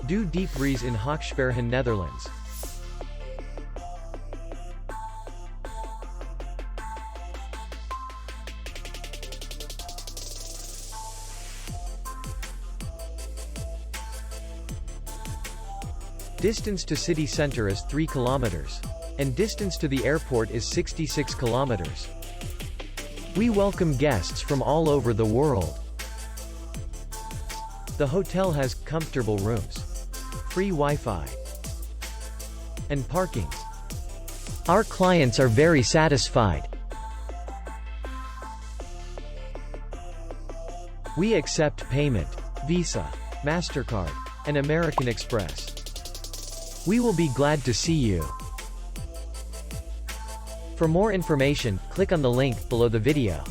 DOuwe Diepvries in Haaksbergen, Netherlands. Distance to city center is 3 kilometers. And distance to the airport is 66 kilometers. We welcome guests from all over the world. The hotel has comfortable rooms, free Wi-Fi, and parking. Our clients are very satisfied. We accept payment, Visa, MasterCard, and American Express. We will be glad to see you. For more information, click on the link below the video.